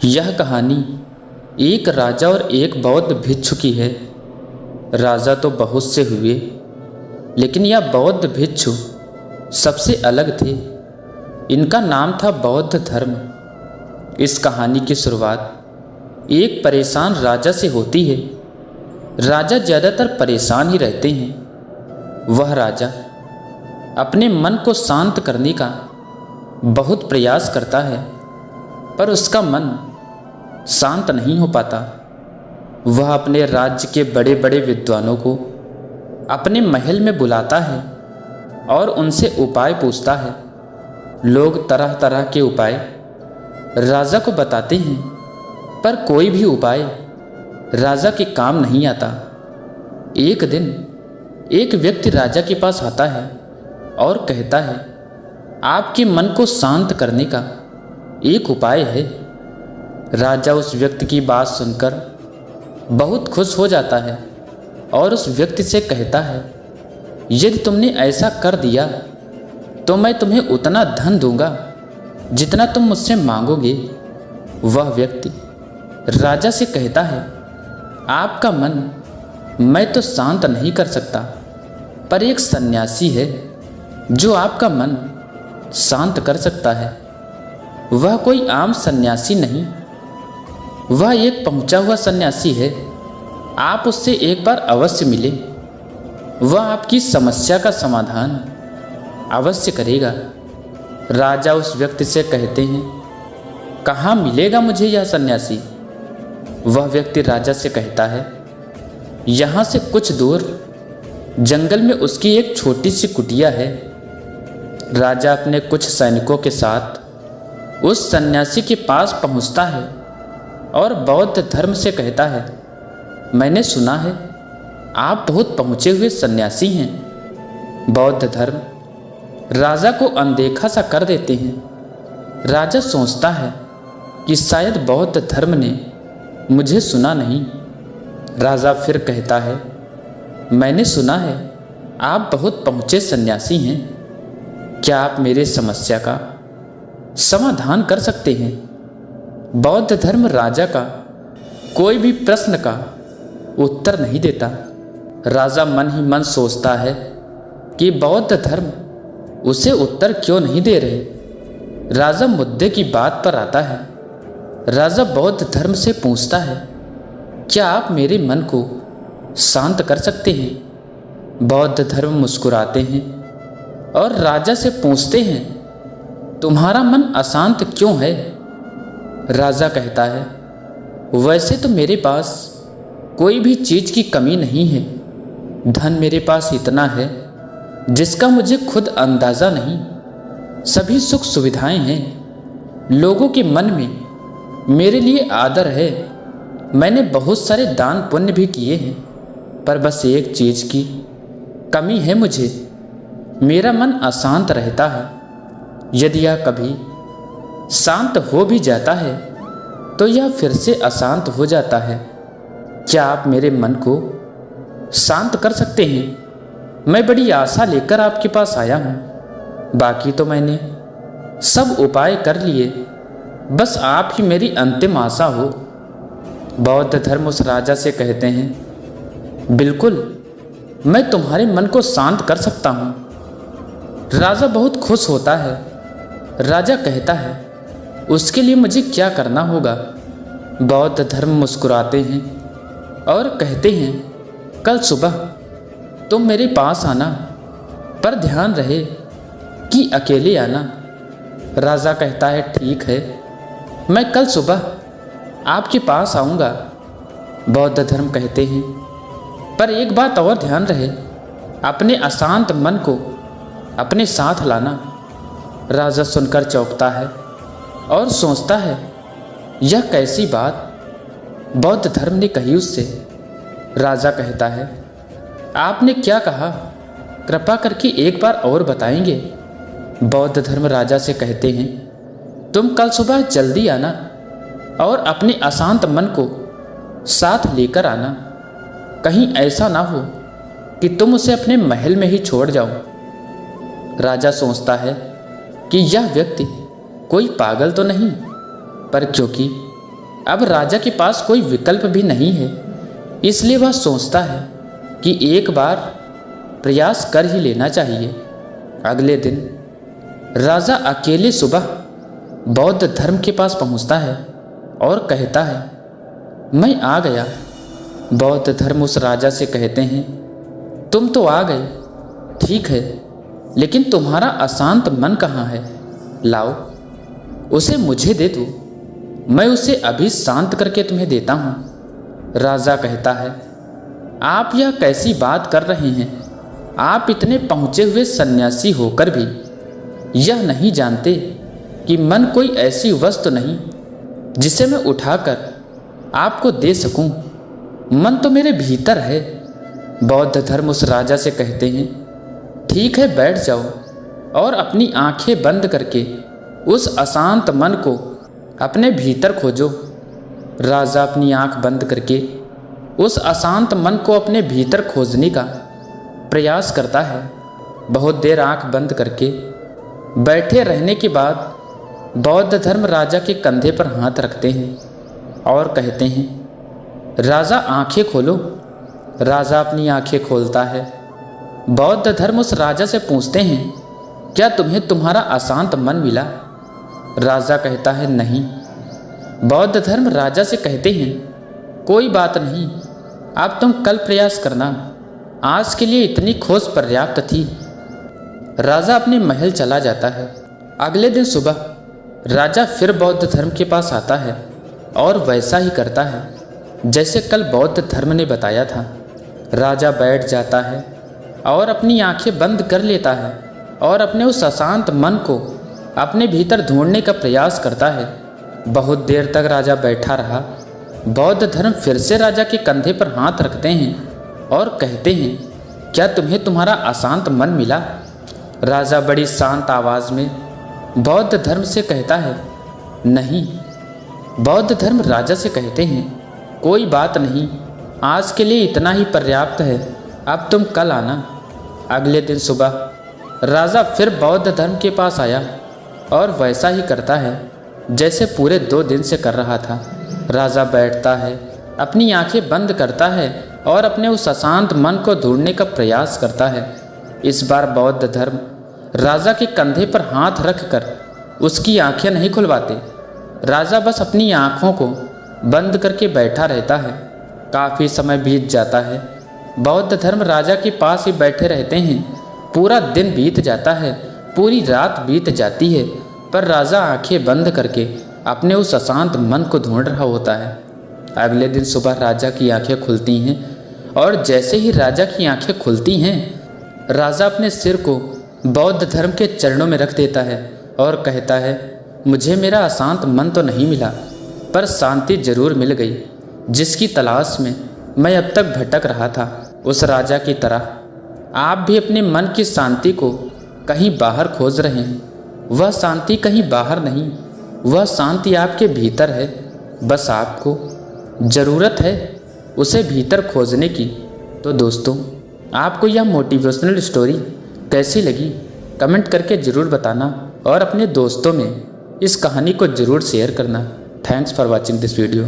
यह कहानी एक राजा और एक बौद्ध भिक्षु की है। राजा तो बहुत से हुए, लेकिन यह बौद्ध भिक्षु सबसे अलग थे। इनका नाम था बौद्ध धर्म। इस कहानी की शुरुआत एक परेशान राजा से होती है। राजा ज़्यादातर परेशान ही रहते हैं। वह राजा अपने मन को शांत करने का बहुत प्रयास करता है, पर उसका मन शांत नहीं हो पाता। वह अपने राज्य के बड़े बड़े विद्वानों को अपने महल में बुलाता है और उनसे उपाय पूछता है। लोग तरह तरह के उपाय राजा को बताते हैं, पर कोई भी उपाय राजा के काम नहीं आता। एक दिन एक व्यक्ति राजा के पास आता है और कहता है, आपके मन को शांत करने का एक उपाय है। राजा उस व्यक्ति की बात सुनकर बहुत खुश हो जाता है और उस व्यक्ति से कहता है, यदि तुमने ऐसा कर दिया तो मैं तुम्हें उतना धन दूंगा जितना तुम मुझसे मांगोगे। वह व्यक्ति राजा से कहता है, आपका मन मैं तो शांत नहीं कर सकता, पर एक सन्यासी है जो आपका मन शांत कर सकता है। वह कोई आम सन्यासी नहीं, वह एक पहुंचा हुआ सन्यासी है। आप उससे एक बार अवश्य मिले, वह आपकी समस्या का समाधान अवश्य करेगा। राजा उस व्यक्ति से कहते हैं, कहाँ मिलेगा मुझे यह सन्यासी? वह व्यक्ति राजा से कहता है, यहाँ से कुछ दूर जंगल में उसकी एक छोटी सी कुटिया है। राजा अपने कुछ सैनिकों के साथ उस सन्यासी के पास पहुँचता है और बौद्ध धर्म से कहता है, मैंने सुना है आप बहुत पहुँचे हुए सन्यासी हैं। बौद्ध धर्म राजा को अनदेखा सा कर देते हैं। राजा सोचता है कि शायद बौद्ध धर्म ने मुझे सुना नहीं। राजा फिर कहता है, मैंने सुना है आप बहुत पहुँचे सन्यासी हैं। क्या आप मेरे समस्या का समाधान कर सकते हैं? बौद्ध धर्म राजा का कोई भी प्रश्न का उत्तर नहीं देता। राजा मन ही मन सोचता है कि बौद्ध धर्म उसे उत्तर क्यों नहीं दे रहे। राजा मुद्दे की बात पर आता है। राजा बौद्ध धर्म से पूछता है, क्या आप मेरे मन को शांत कर सकते हैं? बौद्ध धर्म मुस्कुराते हैं और राजा से पूछते हैं, तुम्हारा मन अशांत क्यों है? राजा कहता है, वैसे तो मेरे पास कोई भी चीज़ की कमी नहीं है। धन मेरे पास इतना है जिसका मुझे खुद अंदाज़ा नहीं। सभी सुख सुविधाएं हैं। लोगों के मन में मेरे लिए आदर है। मैंने बहुत सारे दान पुण्य भी किए हैं, पर बस एक चीज़ की कमी है मुझे। मेरा मन अशांत रहता है। यदि यह कभी शांत हो भी जाता है तो यह फिर से अशांत हो जाता है। क्या आप मेरे मन को शांत कर सकते हैं? मैं बड़ी आशा लेकर आपके पास आया हूँ। बाकी तो मैंने सब उपाय कर लिए, बस आप ही मेरी अंतिम आशा हो। बौद्ध धर्म उस राजा से कहते हैं, बिल्कुल मैं तुम्हारे मन को शांत कर सकता हूँ। राजा बहुत खुश होता है। राजा कहता है, उसके लिए मुझे क्या करना होगा? बौद्ध धर्म मुस्कुराते हैं और कहते हैं, कल सुबह तुम मेरे पास आना, पर ध्यान रहे कि अकेले आना। राजा कहता है, ठीक है, मैं कल सुबह आपके पास आऊँगा। बौद्ध धर्म कहते हैं, पर एक बात और ध्यान रहे, अपने अशांत मन को अपने साथ लाना। राजा सुनकर चौंकता है और सोचता है, यह कैसी बात बौद्ध धर्म ने कही उससे। राजा कहता है, आपने क्या कहा? कृपा करके एक बार और बताएंगे? बौद्ध धर्म राजा से कहते हैं, तुम कल सुबह जल्दी आना और अपने अशांत मन को साथ लेकर आना। कहीं ऐसा ना हो कि तुम उसे अपने महल में ही छोड़ जाओ। राजा सोचता है कि यह व्यक्ति कोई पागल तो नहीं, पर क्योंकि अब राजा के पास कोई विकल्प भी नहीं है, इसलिए वह सोचता है कि एक बार प्रयास कर ही लेना चाहिए। अगले दिन राजा अकेले सुबह बौद्ध धर्म के पास पहुंचता है और कहता है, मैं आ गया। बौद्ध धर्म उस राजा से कहते हैं, तुम तो आ गए, ठीक है, लेकिन तुम्हारा अशांत मन कहाँ है? लाओ, उसे मुझे दे दो, मैं उसे अभी शांत करके तुम्हें देता हूँ। राजा कहता है, आप यह कैसी बात कर रहे हैं? आप इतने पहुँचे हुए सन्यासी होकर भी यह नहीं जानते कि मन कोई ऐसी वस्तु नहीं जिसे मैं उठाकर आपको दे सकूं। मन तो मेरे भीतर है। बौद्ध धर्म उस राजा से कहते हैं, ठीक है, बैठ जाओ और अपनी आंखें बंद करके उस अशांत मन को अपने भीतर खोजो। राजा अपनी आंख बंद करके उस अशांत मन को अपने भीतर खोजने का प्रयास करता है। बहुत देर आंख बंद करके बैठे रहने के बाद बौद्ध धर्म राजा के कंधे पर हाथ रखते हैं और कहते हैं, राजा आंखें खोलो। राजा अपनी आंखें खोलता है। बौद्ध धर्म उस राजा से पूछते हैं, क्या तुम्हें तुम्हारा अशांत मन मिला? राजा कहता है, नहीं। बौद्ध धर्म राजा से कहते हैं, कोई बात नहीं, अब तुम कल प्रयास करना, आज के लिए इतनी खोज पर्याप्त थी। राजा अपने महल चला जाता है। अगले दिन सुबह राजा फिर बौद्ध धर्म के पास आता है और वैसा ही करता है जैसे कल बौद्ध धर्म ने बताया था। राजा बैठ जाता है और अपनी आंखें बंद कर लेता है और अपने उस अशांत मन को अपने भीतर ढूंढने का प्रयास करता है। बहुत देर तक राजा बैठा रहा। बौद्ध धर्म फिर से राजा के कंधे पर हाथ रखते हैं और कहते हैं, क्या तुम्हें तुम्हारा अशांत मन मिला? राजा बड़ी शांत आवाज़ में बौद्ध धर्म से कहता है, नहीं। बौद्ध धर्म राजा से कहते हैं, कोई बात नहीं, आज के लिए इतना ही पर्याप्त है, अब तुम कल आना। अगले दिन सुबह राजा फिर बौद्ध धर्म के पास आया और वैसा ही करता है जैसे पूरे 2 दिन से कर रहा था। राजा बैठता है, अपनी आंखें बंद करता है और अपने उस अशांत मन को ढूंढने का प्रयास करता है। इस बार बौद्ध धर्म राजा के कंधे पर हाथ रखकर उसकी आंखें नहीं खुलवाते। राजा बस अपनी आंखों को बंद करके बैठा रहता है। काफ़ी समय बीत जाता है। बौद्ध धर्म राजा के पास ही बैठे रहते हैं। पूरा दिन बीत जाता है, पूरी रात बीत जाती है, पर राजा आंखें बंद करके अपने उस अशांत मन को ढूंढ रहा होता है। अगले दिन सुबह राजा की आंखें खुलती हैं और जैसे ही राजा की आंखें खुलती हैं, राजा अपने सिर को बौद्ध धर्म के चरणों में रख देता है और कहता है, मुझे मेरा अशांत मन तो नहीं मिला, पर शांति जरूर मिल गई, जिसकी तलाश में मैं अब तक भटक रहा था। उस राजा की तरह आप भी अपने मन की शांति को कहीं बाहर खोज रहे हैं। वह शांति कहीं बाहर नहीं, वह शांति आपके भीतर है। बस आपको ज़रूरत है उसे भीतर खोजने की। तो दोस्तों, आपको यह मोटिवेशनल स्टोरी कैसी लगी कमेंट करके ज़रूर बताना और अपने दोस्तों में इस कहानी को ज़रूर शेयर करना। Thanks for watching this video.